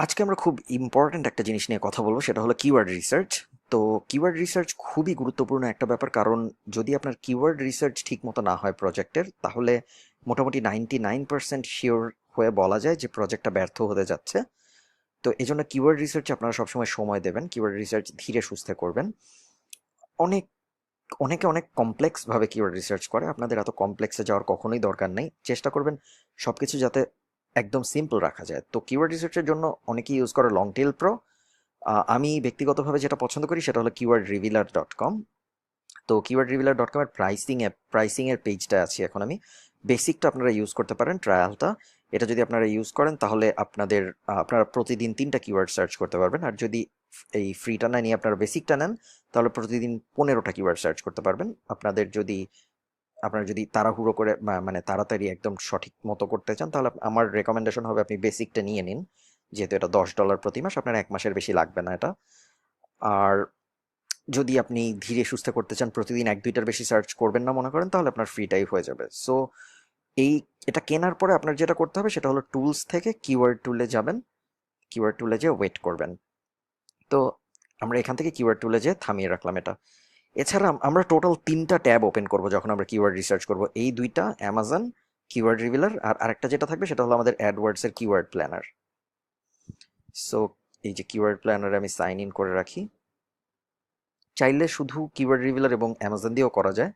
আজকে আমরা খুব ইম্পর্ট্যান্ট একটা জিনিস নিয়ে কথা বলবো, সেটা হলো কিওয়ার্ড রিসার্চ। তো কিওয়ার্ড রিসার্চ খুবই গুরুত্বপূর্ণ একটা ব্যাপার, কারণ যদি আপনার কিওয়ার্ড রিসার্চ ঠিক মতো না হয় প্রজেক্টের, তাহলে মোটামুটি 99% শিওর হয়ে বলা যায় যে প্রজেক্টটা ব্যর্থ হতে যাচ্ছে। তো এই জন্য কিওয়ার্ড রিসার্চে আপনারা সবসময় সময় দেবেন, কিওয়ার্ড রিসার্চ ধীরে সুস্থে করবেন। অনেক অনেকে অনেক কমপ্লেক্স ভাবে কিওয়ার্ড রিসার্চ করে, আপনাদের এত কমপ্লেক্সে যাওয়ার কখনোই দরকার নেই। চেষ্টা করবেন সবকিছু যাতে একদম সিম্পল রাখা যায়। তো কিওয়ার্ড রিসার্চের জন্য অনেকেই ইউজ করে লং টেল প্রো। আমি ব্যক্তিগতভাবে যেটা পছন্দ করি সেটা হলো keywordrevealer.com। তো keywordrevealer.com এর প্রাইসিং এর পেজটা আছে এখন আমি। বেসিকটা আপনারা ইউজ করতে পারেন, ট্রায়ালটা। এটা যদি আপনারা ইউজ করেন তাহলে আপনারা প্রতিদিন 3টা কিওয়ার্ড সার্চ করতে পারবেন। আর যদি এই ফ্রিটা না নিয়ে আপনারা বেসিকটা নেন, তাহলে প্রতিদিন 15টা কিওয়ার্ড সার্চ করতে পারবেন। আপনারা যদি তাড়াহুড়ো করে মানে তাড়াতাড়ি একদম সঠিক মতো করতে চান, তাহলে আমার রেকমেন্ডেশন হবে আপনি বেসিকটা নিয়ে নিন। যেহেতু এটা $10 প্রতি মাস, আপনার 1 মাসের বেশি লাগবে না এটা। আর যদি আপনি ধীরে সুস্থে করতে চান, প্রতিদিন 1-2টার বেশি সার্চ করবেন না মনে করেন, তাহলে আপনার ফ্রিটাই হয়ে যাবে। সো এই এটা কেনার পরে আপনার যেটা করতে হবে সেটা হলো টুলস থেকে কিওয়ার্ড টুলে যাবেন। কিওয়ার্ড টুলে যেয়ে ওয়েট করবেন। তো আমরা এখান থেকে কিওয়ার্ড টুলে যেয়ে থামিয়ে রাখলাম এটা। এছাড়া আমরা টোটাল 3টা ট্যাব ওপেন করব যখন আমরা কিওয়ার্ড রিসার্চ করব। এই দুইটা অ্যামাজন কিওয়ার্ড রিভিলার, আর আরেকটা যেটা থাকবে সেটা হলো আমাদের অ্যাডওয়ার্ডস এর কিওয়ার্ড প্ল্যানার। সো এই যে কিওয়ার্ড প্ল্যানারে আমি সাইন ইন করে রাখি। চাইলে শুধু কিওয়ার্ড রিভিলার এবং অ্যামাজন দিয়েও করা যায়।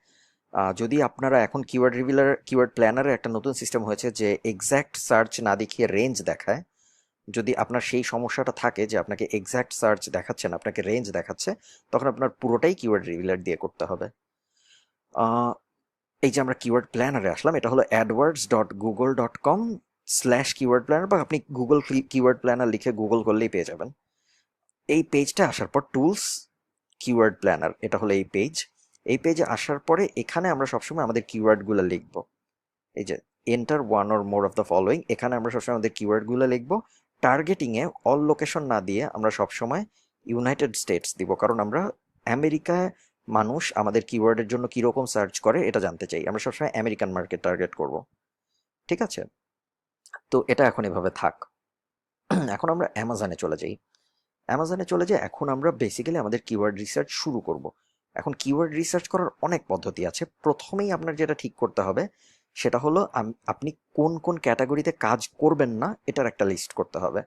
যদি আপনারা এখন কিওয়ার্ড প্ল্যানারে একটা নতুন সিস্টেম হয়েছে যে এক্স্যাক্ট সার্চ না দেখিয়ে রেঞ্জ দেখায়। যদি আপনার সেই সমস্যাটা থাকে যে আপনাকে এক্স্যাক্ট সার্চ দেখাচ্ছে না, আপনাকে রেঞ্জ দেখাচ্ছে, তখন আপনার পুরোটাই কিওয়ার্ড রিভিলার দিয়ে করতে হবে। আহ, এই যে আমরা কিওয়ার্ড প্ল্যানারে আসলাম, এটা হলো adwords.google.com/কিওয়ার্ড প্ল্যানার, বা আপনি গুগল কিওয়ার্ড প্ল্যানার লিখে গুগল করলেই পেয়ে যাবেন। এই পেজটা আসার পর টুলস, কিওয়ার্ড প্ল্যানার, এটা হলো এই পেজ। এই পেজে আসার পরে এখানে আমরা সবসময় আমাদের কিওয়ার্ডগুলো লিখবো। এই যে enter one or more of the following, এখানে আমরা সবসময় আমাদের কিওয়ার্ডগুলো লিখবো। টার্গেটিংয়ে অল লোকেশন না দিয়ে আমরা সবসময় ইউনাইটেড স্টেটস দিব, কারণ আমরা আমেরিকায় মানুষ আমাদের কিওয়ার্ডের জন্য কিরকম সার্চ করে এটা জানতে চাই। আমরা সবসময় আমেরিকান মার্কেট টার্গেট করব। ঠিক আছে? তো এটা এখন এভাবে থাক। এখন আমরা অ্যামাজনে চলে যাই। এখন আমরা বেসিক্যালি আমাদের কিওয়ার্ড রিসার্চ শুরু করব। এখন কিওয়ার্ড রিসার্চ করার অনেক পদ্ধতি আছে। প্রথমেই আপনার যেটা ঠিক করতে হবে সেটা হলো আপনি কোন কোন ক্যাটাগরিতে কাজ করবেন না এটার একটা লিস্ট করতে হবে।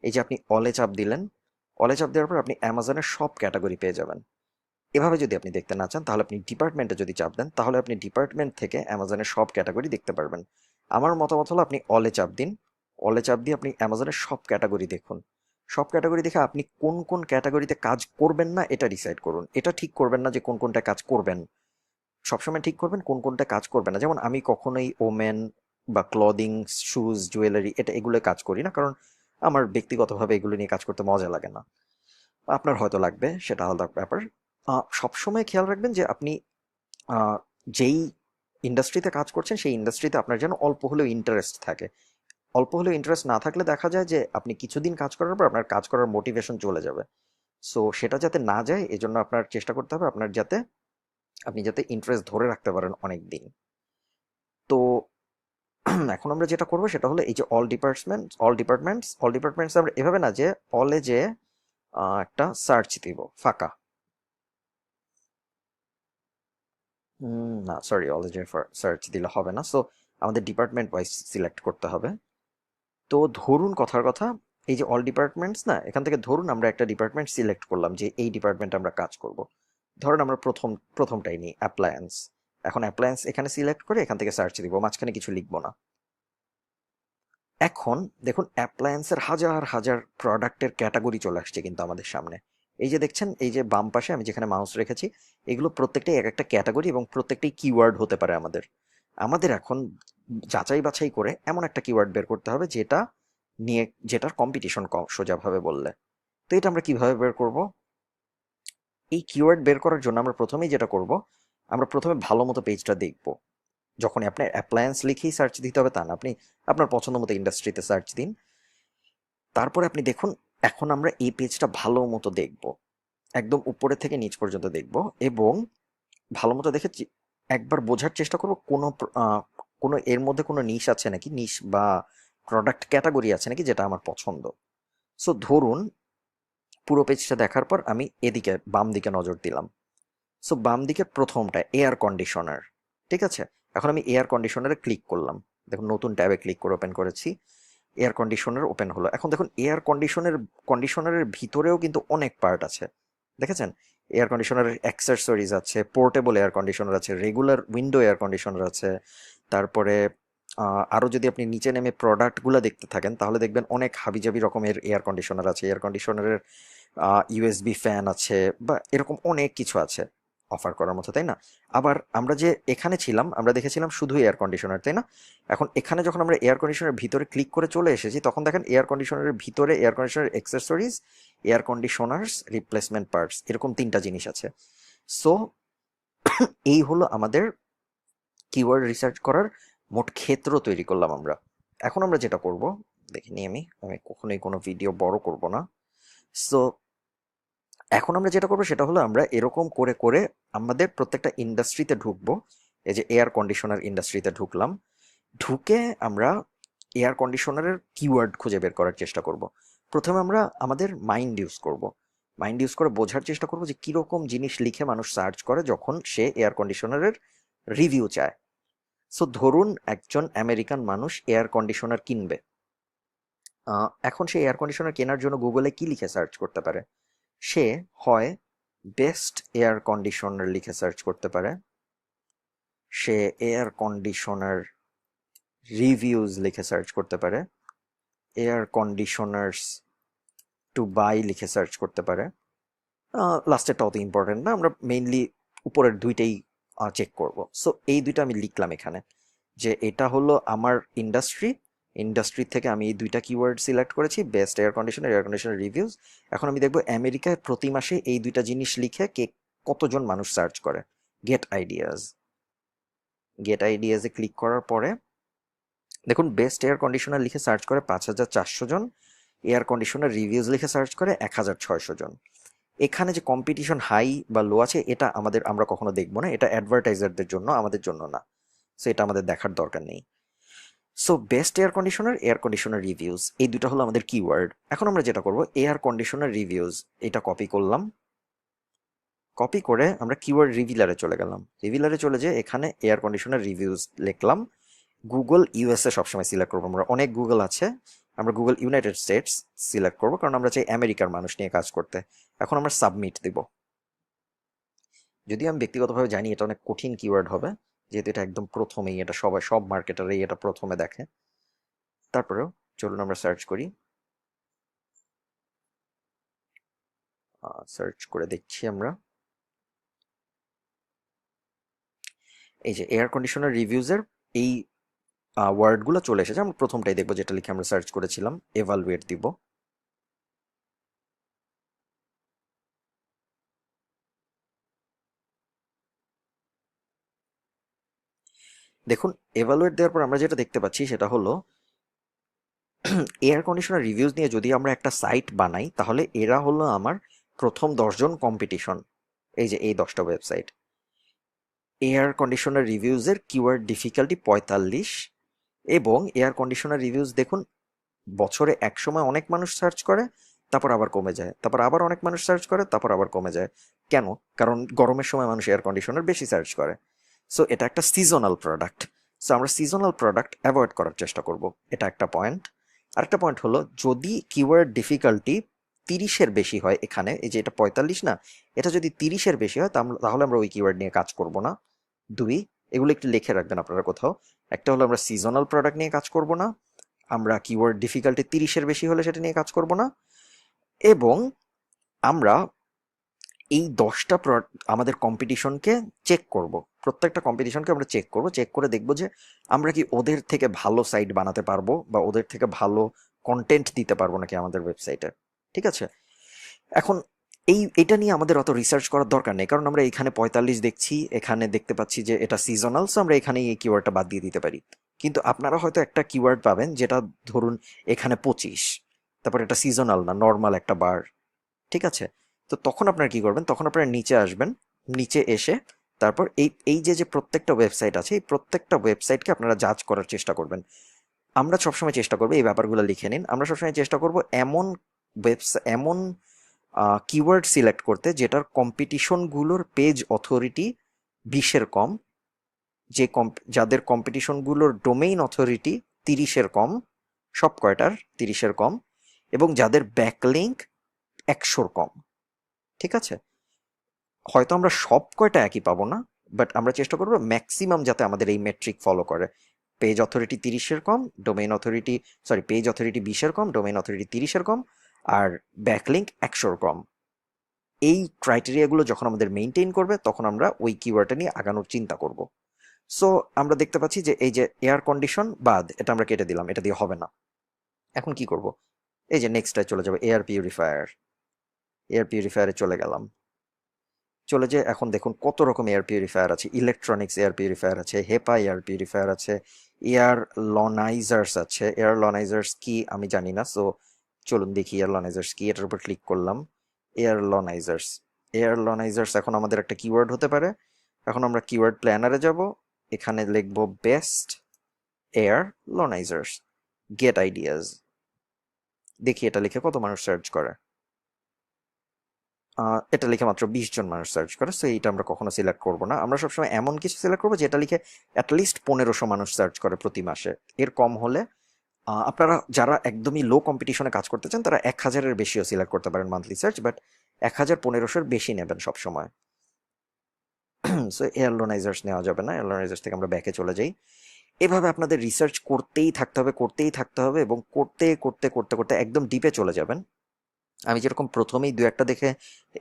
এই যে আপনি অলে চাপ দিলেন, অলে চাপ দেওয়ার পর আপনি অ্যামাজনের সব ক্যাটাগরি পেয়ে যাবেন। এভাবে যদি আপনি দেখতে না চান, তাহলে আপনি ডিপার্টমেন্টে যদি চাপ দেন, তাহলে আপনি ডিপার্টমেন্ট থেকে অ্যামাজনের সব ক্যাটাগরি দেখতে পারবেন। আমার মতামত হলো আপনি অলে চাপ দিন। অলে চাপ দিয়ে আপনি অ্যামাজনের সব ক্যাটাগরি দেখুন। সব ক্যাটাগরি দেখে আপনি কোন কোন ক্যাটাগরিতে কাজ করবেন না এটা ডিসাইড করুন। এটা ঠিক করবেন না যে কোন কোনটা কাজ করবেন, সবসময় ঠিক করবেন কোন কোনটা কাজ করবেন না। যেমন আমি কখনোই ওমেন বা ক্লদিং, শুজ, জুয়েলারি এগুলো কাজ করি না, কারণ আমার ব্যক্তিগতভাবে এগুলো নিয়ে কাজ করতে মজা লাগে না। আপনার হয়তো লাগবে, সেটা আলাদা ব্যাপার। সবসময় খেয়াল রাখবেন যে আপনি আহ, যেই ইন্ডাস্ট্রিতে কাজ করছেন সেই ইন্ডাস্ট্রিতে আপনার যেন অল্প হলেও ইন্টারেস্ট থাকে। অল্প হলেও ইন্টারেস্ট না থাকলে দেখা যায় যে আপনি কিছুদিন কাজ করার পর আপনার কাজ করার মোটিভেশন চলে যাবে। সো সেটা যাতে না যায় এজন্য আপনার চেষ্টা করতে হবে আপনি যাতে ইন্টারেস্ট ধরে রাখতে পারেন অনেক দিন। তো এখন আমরা যেটা করবো সেটা হলো এই যে অল ডিপার্টমেন্টস আমরা এভাবে না যে অলে যে একটা সার্চ দিব ফাঁকা। না, সরি, অলরেডি সার্চ দিলে হবে না। সো আমাদের ডিপার্টমেন্ট ওয়াইজ সিলেক্ট করতে হবে। তো ধরুন কথার কথা, এই যে অল ডিপার্টমেন্টস না, এখান থেকে ধরুন আমরা একটা ডিপার্টমেন্ট সিলেক্ট করলাম যে এই ডিপার্টমেন্টে আমরা কাজ করব। ধরুন আমরা প্রথমটাই নিই, অ্যাপ্লায়েন্স। এখন অ্যাপ্লায়েন্স এখানে সিলেক্ট করে এখান থেকে সার্চ দিব, মাঝখানে কিছু লিখবো না। এখন দেখুন অ্যাপ্লায়েন্সের হাজার হাজার প্রোডাক্টের ক্যাটাগরি চলে আসছে কিন্তু আমাদের সামনে। এই যে দেখছেন, এই যে বাম পাশে আমি যেখানে মাউস রেখেছি, এগুলো প্রত্যেকটাই এক একটা ক্যাটাগরি এবং প্রত্যেকটাই কিওয়ার্ড হতে পারে আমাদের। আমাদের এখন যাচাই বাছাই করে এমন একটা কিওয়ার্ড বের করতে হবে যেটার কম্পিটিশন কম, সোজাভাবে বললে। তো এটা আমরা কিভাবে বের করব? এই কিওয়ার্ড বের করার জন্য আমরা প্রথমেই যেটা করব, আমরা প্রথমে ভালো মতো পেজটা দেখব। যখনই আপনার অ্যাপ্লায়েন্স লিখেই সার্চ দিতে হবে তা না, আপনি আপনার পছন্দ মতো ইন্ডাস্ট্রিতে সার্চ দিন। তারপরে আপনি দেখুন, এখন আমরা এই পেজটা ভালো মতো দেখব, একদম উপরে থেকে নিচ পর্যন্ত দেখব, এবং ভালো মতো দেখে একবার বোঝার চেষ্টা করব কোনো এর মধ্যে কোনো নিশ আছে নাকি, নিশ বা প্রোডাক্ট ক্যাটাগরি আছে নাকি যেটা আমার পছন্দ। সো ধরুন পুরো পেজটা দেখার পর আমি এদিকে বাম দিকে নজর দিলাম। সো বাম দিকে প্রথমটা এয়ার কন্ডিশনার, ঠিক আছে। এখন আমি এয়ার কন্ডিশনারে ক্লিক করলাম, দেখুন নতুন ট্যাবে ক্লিক করে ওপেন করেছি, এয়ার কন্ডিশনার ওপেন হলো। এখন দেখুন এয়ার কন্ডিশনারের ভিতরেও কিন্তু অনেক পার্ট আছে, দেখেছেন। এয়ার কন্ডিশনারের অ্যাক্সেসরিজ আছে, পোর্টেবল এয়ার কন্ডিশনার আছে, রেগুলার উইন্ডো এয়ার কন্ডিশনার আছে। তারপরে আরও যদি আপনি নিচে নেমে প্রোডাক্টগুলো দেখতে থাকেন তাহলে দেখবেন অনেক হাবিজাবি রকমের এয়ার কন্ডিশনার আছে। এয়ার কন্ডিশনারের ইউএসবি ফ্যান আছে, বা এরকম অনেক কিছু আছে অফার করার মতো, তাই না? আবার আমরা যে এখানে ছিলাম আমরা দেখেছিলাম শুধু এয়ার কন্ডিশনার, তাই না? এখন এখানে যখন আমরা এয়ার কন্ডিশনারের ভিতরে ক্লিক করে চলে এসেছি তখন দেখেন এয়ার কন্ডিশনারের ভিতরে air conditioner accessories, air conditioners, replacement parts, এরকম 3টা জিনিস আছে। সো এই হলো আমাদের কিওয়ার্ড রিসার্চ করার মোট ক্ষেত্র তৈরি করলাম আমরা। এখন আমরা যেটা করব, দেখিনি আমি আমি কখনোই কোনো ভিডিও বড় করব না। সো এখন আমরা যেটা করবো সেটা হলো আমরা এরকম করে করে আমাদের প্রত্যেকটা ইন্ডাস্ট্রিতে ঢুকবো। এই যে এয়ার কন্ডিশনার ইন্ডাস্ট্রিতে ঢুকলাম, ঢুকে আমরা এয়ার কন্ডিশনারের কিওয়ার্ড খুঁজে বের করার চেষ্টা করব। প্রথমে আমরা আমাদের মাইন্ড ইউজ করব, মাইন্ড ইউজ করে বোঝার চেষ্টা করব যে কীরকম জিনিস লিখে মানুষ সার্চ করে যখন সে এয়ার কন্ডিশনারের রিভিউ চায়। সো ধরুন একজন আমেরিকান মানুষ এয়ার কন্ডিশনার কিনবে। এখন সে এয়ার কন্ডিশনার কেনার জন্য গুগলে কি লিখে সার্চ করতে পারে? সে হয় বেস্ট এয়ার কন্ডিশনার লিখে সার্চ করতে পারে, সে এয়ার কন্ডিশনার রিভিউজ লিখে সার্চ করতে পারে, এয়ার কন্ডিশনার্স টু বাই লিখে সার্চ করতে পারে। লাস্টেরটা অত ইম্পর্টেন্ট না, আমরা মেইনলি উপরের দুইটাই চেক করব। সো এই দুইটা আমি লিখলাম এখানে, যে এটা হলো আমার ইন্ডাস্ট্রি থেকে আমি এই দুইটা কিওয়ার্ড সিলেক্ট করেছি, বেস্ট এয়ার কন্ডিশনার রিভিউজ। এখন আমি দেখবো আমেরিকায় প্রতি মাসে এই দুইটা জিনিস লিখে কতজন মানুষ সার্চ করে। গেট আইডিয়াজ, গেট আইডিয়াজে ক্লিক করার পরে দেখুন বেস্ট এয়ার কন্ডিশনার লিখে সার্চ করে 5,400 জন, এয়ার কন্ডিশনার রিভিউজ লিখে সার্চ করে 1,600 জন। এখানে যে কম্পিটিশন হাই বা লো আছে এটা আমরা কখনো দেখবো না, এটা অ্যাডভার্টাইজারদের জন্য, আমাদের জন্য না। সো এটা আমাদের দেখার দরকার নেই। So best air conditioner reviews, এই দুটো হলো আমাদের কিওয়ার্ড। এখন আমরা যেটা করব, এয়ার কন্ডিশনার রিভিউজ এটা কপি করলাম, কপি করে আমরা কিওয়ার্ড রিভিলারে চলে গেলাম। রিভিলারে চলে যেয়ে এখানে এয়ার কন্ডিশনার রিভিউজ লিখলাম। গুগল ইউএসএ সবসময় সিলেক্ট করবো, আমরা অনেক গুগল আছে, আমরা গুগল ইউনাইটেড স্টেটস সিলেক্ট করবো কারণ আমরা চাই আমেরিকার মানুষ নিয়ে কাজ করতে। এখন আমরা সাবমিট দিব। যদিও আমি ব্যক্তিগতভাবে জানি এটা অনেক কঠিন কিওয়ার্ড হবে, যেহেতু এটা একদম প্রথমেই, এটা সব মার্কেটারই এটা প্রথমে দেখে। তারপরেও চলুন আমরা সার্চ করি, সার্চ করে দেখছি আমরা। এই যে এয়ার কন্ডিশনার রিভিউজের এই ওয়ার্ডগুলো চলে এসেছে। আমরা প্রথমটাই দেখবো যেটা লিখে আমরা সার্চ করেছিলাম, এভালুয়েট দিব। দেখুন এভালুয়েট দেওয়ার পর আমরা যেটা দেখতে পাচ্ছি সেটা হলো এয়ার কন্ডিশনার রিভিউজ নিয়ে যদি আমরা একটা সাইট বানাই তাহলে এরা হলো আমার প্রথম 10জন কম্পিটিশন। এই যে এই 10টা ওয়েবসাইট, এয়ার কন্ডিশনার রিভিউজের কিওয়ার্ড ডিফিকাল্টি 45, এবং এয়ার কন্ডিশনার রিভিউজ দেখুন বছরে এক সময় অনেক মানুষ সার্চ করে, তারপর আবার কমে যায়, তারপর আবার অনেক মানুষ সার্চ করে, তারপর আবার কমে যায়। কেন? কারণ গরমের সময় মানুষ এয়ার কন্ডিশনার বেশি সার্চ করে। সো এটা একটা সিজনাল প্রোডাক্ট। সো আমরা সিজনাল প্রোডাক্ট অ্যাভয়েড করার চেষ্টা করব, এটা একটা পয়েন্ট। আরেকটা পয়েন্ট হলো যদি কিওয়ার্ড ডিফিকাল্টি 30-এর বেশি হয়, এখানে এই যে এটা 45 না, এটা যদি 30-এর বেশি হয় তাহলে আমরা ওই কিওয়ার্ড নিয়ে কাজ করব না। দুই, এগুলো একটু লিখে রাখবেন আপনারা কোথাও। একটা হলো আমরা সিজনাল প্রোডাক্ট নিয়ে কাজ করব না, আমরা কিওয়ার্ড ডিফিকাল্টি 30-এর বেশি হলে সেটা নিয়ে কাজ করব না, এবং আমরা এই 10টা আমাদের কম্পিটিশনকে চেক করব। প্রত্যেকটা কম্পিটিশনকে আমরা চেক করব, চেক করে দেখব যে আমরা কি ওদের থেকে ভালো সাইট বানাতে পারবো বা ওদের থেকে ভালো কন্টেন্ট দিতে পারবো নাকি আমাদের ওয়েবসাইটে। ঠিক আছে? এখন এটা নিয়ে আমাদের অত রিসার্চ করার দরকার নেই, কারণ আমরা এখানে 45 দেখছি, এখানে দেখতে পাচ্ছি যে এটা সিজনাল, সো আমরা এখানে এই কিওয়ার্ডটা বাদ দিয়ে দিতে পারি। কিন্তু আপনারা হয়তো একটা কিওয়ার্ড পাবেন যেটা ধরুন এখানে 25, তারপর এটা সিজনাল না, নর্মাল একটা বার। ঠিক আছে? তো তখন আপনারা কি করবেন, তখন আপনারা নিচে আসবেন, নিচে এসে তারপর এই এই যে যে প্রত্যেকটা ওয়েবসাইট আছে এই প্রত্যেকটা ওয়েবসাইটকে আপনারা জাজ করার চেষ্টা করবেন। আমরা সবসময় চেষ্টা করবো, এই ব্যাপারগুলো লিখে নিন, আমরা সবসময় চেষ্টা করব এমন এমন কিওয়ার্ড সিলেক্ট করতে যেটার কম্পিটিশনগুলোর পেজ অথরিটি 20-এর কম, যাদের কম্পিটিশনগুলোর ডোমেইন অথরিটি 30-এর কম, সব কয়টার 30-এর কম, এবং যাদের ব্যাকলিঙ্ক 100-র কম। ঠিক আছে, হয়তো আমরা সব কয়টা একই পাবো না, বাট আমরা চেষ্টা করবো ম্যাক্সিমাম যাতে আমাদের এই মেট্রিক ফলো করে। পেজ অথরিটি 30-এর কম, domain authority, sorry, page authority 20-এর কম, ডোমেইন অথরিটি 30-এর কম, আর ব্যাকলিঙ্ক 100-র কম। এই ক্রাইটেরিয়াগুলো যখন আমাদের মেনটেন করবে তখন আমরা ওই কিওয়ার্ডটা নিয়ে আগানোর চিন্তা করব। সো আমরা দেখতে পাচ্ছি যে এই যে এয়ার কন্ডিশন বাদ, এটা আমরা কেটে দিলাম, এটা দিয়ে হবে না। এখন কি করব? এই যে নেক্সটটায় চলে যাবে, এয়ার পিউরিফায়ার। এয়ার পিউরিফায়ারে চলে গেলাম। চলে যে এখন দেখুন কত রকম এয়ার পিউরিফায়ার আছে। ইলেকট্রনিক্স এয়ার পিউরিফায়ার আছে, হেপা এয়ার পিউরিফায়ার আছে, এয়ার লনাইজার্স আছে। এয়ার লনাইজার্স কি আমি জানি না, সো চলুন দেখি এয়ার লনাইজার্স কি। এটার উপর ক্লিক করলাম, এয়ার লনাইজার্স। এয়ার লনাইজার্স এখন আমাদের একটা কিওয়ার্ড হতে পারে। এখন আমরা কিওয়ার্ড প্ল্যানারে যাব, এখানে লিখব বেস্ট এয়ার লনাইজার্স, গেট আইডিয়াজ। দেখি এটা লিখে কত মানুষ সার্চ করে। এটা লিখে মাত্র 20 জন মানুষ সার্চ করে, সো এইটা আমরা কখনো সিলেক্ট করবো না। আমরা সবসময় এমন কিছু সিলেক্ট করবো যেটা লিখে অ্যাটলিস্ট 1500 মানুষ সার্চ করে প্রতি মাসে। এর কম হলে আপনারা যারা একদমই লো কম্পিটিশনে কাজ করতে চান তারা 1000-এর বেশিও সিলেক্ট করতে পারেন মান্থলি সার্চ, বাট 1000 1500-এর বেশি নেবেন সবসময়। সো এয়ারলোনাইজার্স নেওয়া যাবে না, এয়ারলোনাইজার্স থেকে আমরা ব্যাকে চলে যাই। এভাবে আপনাদের রিসার্চ করতেই থাকতে হবে, করতেই থাকতে হবে, এবং করতে করতে করতে করতে একদম ডিপে চলে যাবেন। আমি যেরকম প্রথমেই দু একটা দেখে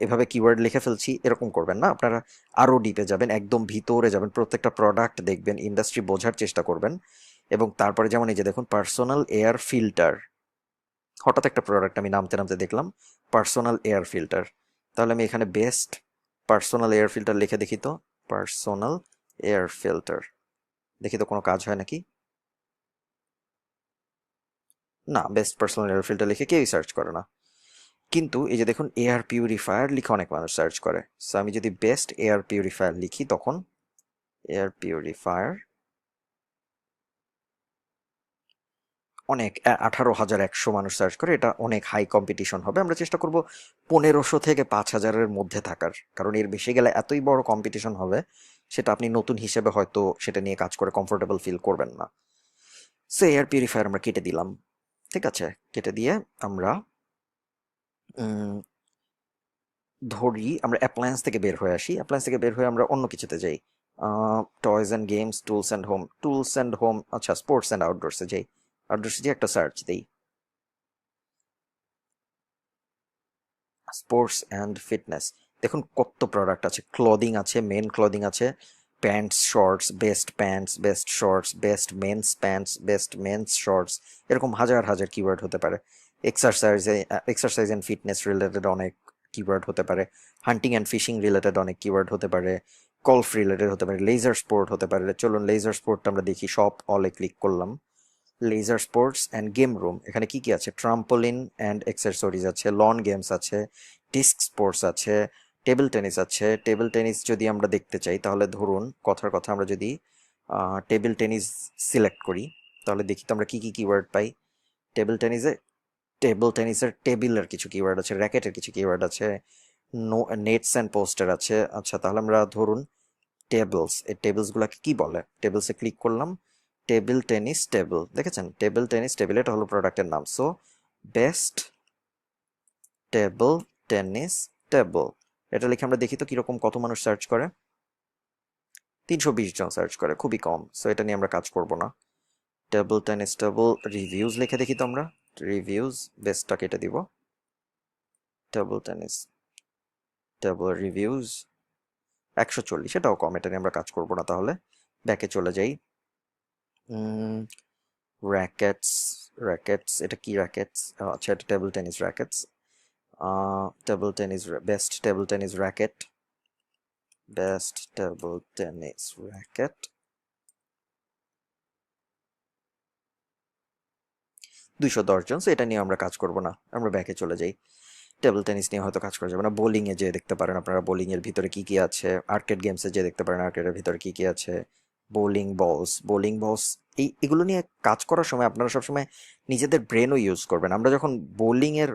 এভাবে কিওয়ার্ড লিখে ফেলছি, এরকম করবেন না। আপনারা আরও ডিপে যাবেন, একদম ভিতরে যাবেন, প্রত্যেকটা প্রোডাক্ট দেখবেন, ইন্ডাস্ট্রি বোঝার চেষ্টা করবেন। এবং তারপরে যেমন এই যে দেখুন পার্সোনাল এয়ার ফিল্টার, হঠাৎ একটা প্রোডাক্ট আমি নামতে নামতে দেখলাম পার্সোনাল এয়ার ফিল্টার। তাহলে আমি এখানে বেস্ট পার্সোনাল এয়ার ফিল্টার লিখে দেখি তো, পার্সোনাল এয়ার ফিল্টার, দেখি তো কোনো কাজ হয় নাকি। না, বেস্ট পার্সোনাল এয়ার ফিল্টার লিখে কেউই সার্চ করে না। কিন্তু এই যে দেখুন এয়ার পিউরিফায়ার লিখে অনেক মানুষ সার্চ করে। সো আমি যদি বেস্ট এয়ার পিউরিফায়ার লিখি তখন এয়ার পিউরিফায়ার অনেক 18,100 মানুষ সার্চ করে। এটা অনেক হাই কম্পিটিশন হবে। আমরা চেষ্টা করব 1500 থেকে 5000-এর মধ্যে থাকার, কারণ এর বেশি গেলে এতই বড় কম্পিটিশন হবে, সেটা আপনি নতুন হিসেবে হয়তো সেটা নিয়ে কাজ করে কমফোর্টেবল ফিল করবেন না। সো এয়ার পিউরিফায়ার আমরা কেটে দিলাম। ঠিক আছে, কেটে দিয়ে আমরা ধরি আমরা অ্যাপ্লায়েন্স থেকে বের হয়ে আসি। অ্যাপ্লায়েন্স থেকে বের হয়ে আমরা অন্য কিছুতে যাই। Toys and games, tools and home, tools and home, আচ্ছা স্পোর্টস অ্যান্ড আউটডোরসে যাই। আউটডোরসে যে একটা সার্চ দিই, স্পোর্টস অ্যান্ড ফিটনেস। দেখুন কত প্রোডাক্ট আছে, ক্লদিং আছে, মেন ক্লদিং আছে, pants shorts, best pants, best shorts, best men's pants, best men's shorts, এরকম হাজার হাজার কিওয়ার্ড হতে পারে। এক্সারসাইজ অ্যান্ড ফিটনেস রিলেটেড অনেক কিওয়ার্ড হতে পারে, হান্টিং অ্যান্ড ফিশিং রিলেটেড অনেক কিওয়ার্ড হতে পারে, গলফ রিলেটেড হতে পারে, লেজার স্পোর্ট হতে পারে। চলুন লেজার স্পোর্টটা আমরা দেখি, সব অলে ক্লিক করলাম। Leisure sports and game room, এখানে কি কি আছে? ট্রাম্পোলিন অ্যান্ড এক্সেসরিজ আছে, লন গেমস আছে, ডিস্ক স্পোর্টস আছে, টেবিল টেনিস আছে। টেবিল টেনিস যদি আমরা দেখতে চাই তাহলে ধরুন কথার কথা আমরা যদি টেবিল টেনিস সিলেক্ট করি তাহলে দেখি তো আমরা কি কি কিওয়ার্ড পাই। টেবিল টেনিসে, টেবিল টেনিসের টেবিলের কিছু কিওয়ার্ড আছে, র্যাকেটের কিছু কিওয়ার্ড আছে, নেটস অ্যান্ড পোস্টার আছে। আচ্ছা তাহলে আমরা ধরুন টেবলস, এই টেবলসগুলোকে কি বলে? টেবলসে ক্লিক করলাম, টেবিল টেনিস টেবিল, দেখেছেন টেবিল টেনিস টেবিল, এটা হলো প্রোডাক্টের নাম। So best table tennis table, এটা লিখে আমরা দেখি তো কিরকম, কত মানুষ সার্চ করে। 320 জন সার্চ করে, খুবই কম। সো এটা নিয়ে আমরা কাজ করব না। টেবিল টেনিস টেবিল রিভিউজ লিখে দেখি তো আমরা, রিভিউজ, বেস্টটা কেটে দিব, টেবিল টেনিস টেবিল রিভিউজ 140, এটাও কম, এটা নিয়ে আমরা কাজ করব না। তাহলে ব্যাকে চলে যাই। র্যাকেটস, র্যাকেটস এটা কি র্যাকেটস? আচ্ছা এটা table tennis rackets. Table tennis, best table tennis racket, best table tennis racket 210 জন। সো এটা নিয়ে আমরা কাজ করব না, আমরা ব্যাকে চলে যাই। টেবিল টেনিস নিয়ে হয়তো কাজ করা যাবে না। বোলিং এ যে দেখতে পারেন আপনারা, বোলিং এর ভিতরে কি কি আছে। আর্কেড গেমসে যে দেখতে পারেন আর্কেডের ভিতরে কি কি আছে। বোলিং বলস, বোলিং বলস, এগুলো নিয়ে কাজ করার সময় আপনারা সবসময় নিজেদের ব্রেনও ইউজ করবেন। আমরা যখন বোলিং এর